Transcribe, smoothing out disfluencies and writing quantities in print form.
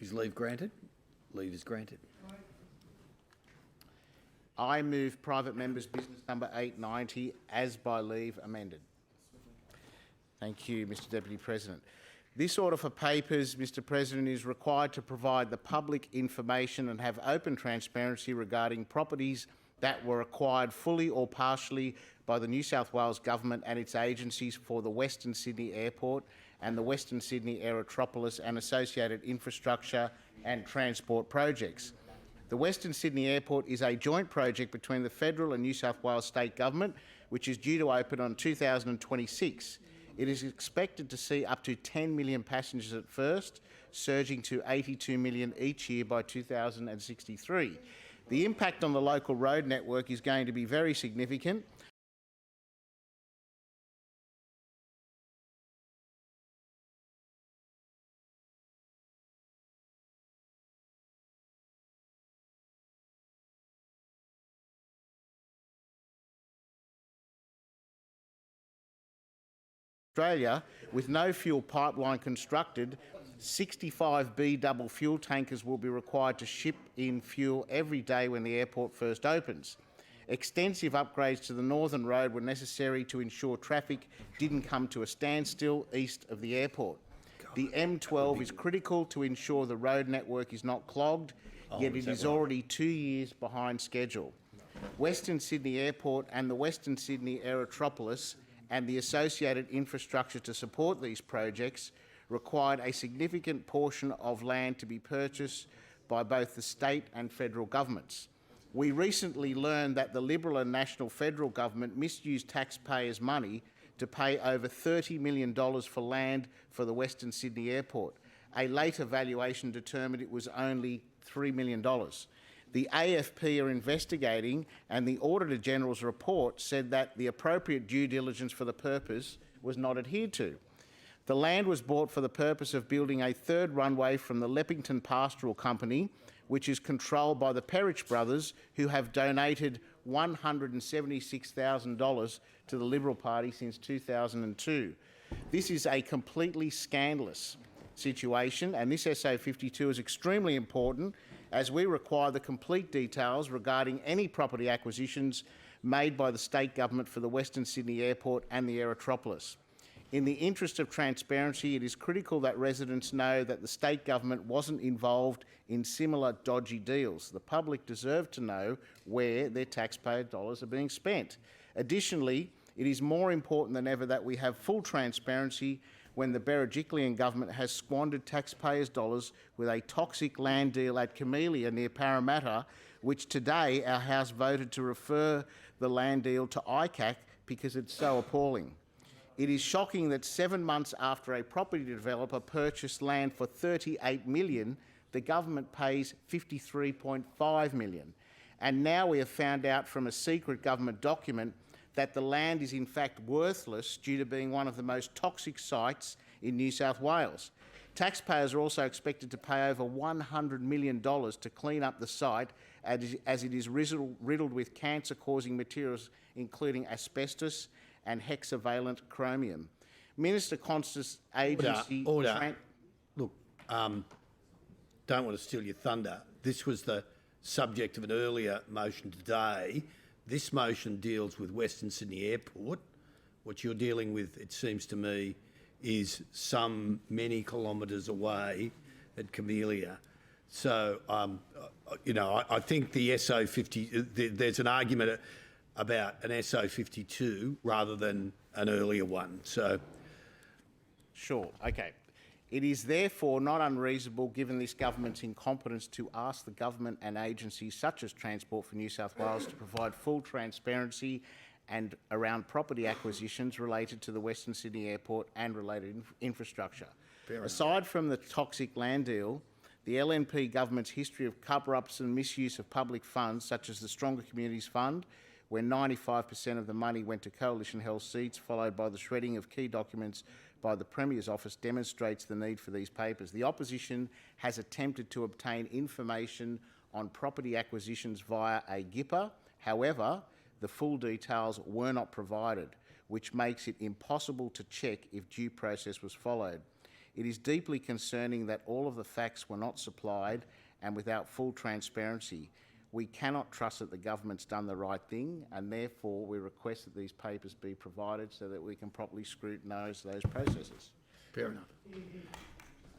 Is leave granted? Leave is granted. I move private members' business number 890 as by leave amended. Thank you, Mr Deputy President. This order for papers, Mr President, is required to provide the public information and have open transparency regarding properties that were acquired fully or partially by the New South Wales Government and its agencies for the Western Sydney Airport and the Western Sydney Aerotropolis and associated infrastructure and transport projects. The Western Sydney Airport is a joint project between the Federal and New South Wales State Government, which is due to open on 2026. It is expected to see up to 10 million passengers at first, surging to 82 million each year by 2063. The impact on the local road network is going to be very significant. Australia, with no fuel pipeline constructed, 65B double fuel tankers will be required to ship in fuel every day when the airport first opens. Extensive upgrades to the Northern Road were necessary to ensure traffic didn't come to a standstill east of the airport. The M12 is critical to ensure the road network is not clogged, yet it is already 2 years behind schedule. Western Sydney Airport and the Western Sydney Aerotropolis and the associated infrastructure to support these projects required a significant portion of land to be purchased by both the state and federal governments. We recently learned that the Liberal and National Federal Government misused taxpayers' money to pay over $30 million for land for the Western Sydney Airport. A later valuation determined it was only $3 million. The AFP are investigating, and the Auditor General's report said that the appropriate due diligence for the purpose was not adhered to. The land was bought for the purpose of building a third runway from the Leppington Pastoral Company, which is controlled by the Perich brothers, who have donated $176,000 to the Liberal Party since 2002. This is a completely scandalous situation, and this SO52 is extremely important as we require the complete details regarding any property acquisitions made by the state government for the Western Sydney Airport and the Aerotropolis. In the interest of transparency, it is critical that residents know that the state government wasn't involved in similar dodgy deals. The public deserve to know where their taxpayer dollars are being spent. Additionally, it is more important than ever that we have full transparency when the Berejiklian government has squandered taxpayers' dollars with a toxic land deal at Camellia near Parramatta, which today our House voted to refer the land deal to ICAC because it's so appalling. It is shocking that 7 months after a property developer purchased land for $38 million, the government pays $53.5 million. And now we have found out from a secret government document that the land is in fact worthless due to being one of the most toxic sites in New South Wales. Taxpayers are also expected to pay over $100 million to clean up the site as it is riddled with cancer-causing materials including asbestos and hexavalent chromium. Minister Constance agency... Order. Look, don't want to steal your thunder. This was the subject of an earlier motion today. This motion deals with Western Sydney Airport. What you're dealing with, it seems to me, is many kilometres away at Camellia. So, I think the SO50, there's an argument about an SO52 rather than an earlier one. So, sure, okay. It is therefore not unreasonable, given this government's incompetence, to ask the government and agencies such as Transport for New South Wales to provide full transparency and around property acquisitions related to the Western Sydney Airport and related infrastructure. Aside from the toxic land deal, the LNP government's history of cover-ups and misuse of public funds, such as the Stronger Communities Fund, where 95% of the money went to coalition-held seats, followed by the shredding of key documents by the Premier's office, demonstrates the need for these papers. The opposition has attempted to obtain information on property acquisitions via a GIPA. However, the full details were not provided, which makes it impossible to check if due process was followed. It is deeply concerning that all of the facts were not supplied and without full transparency. We cannot trust that the government's done the right thing, and therefore we request that these papers be provided so that we can properly scrutinise those processes. Fair enough.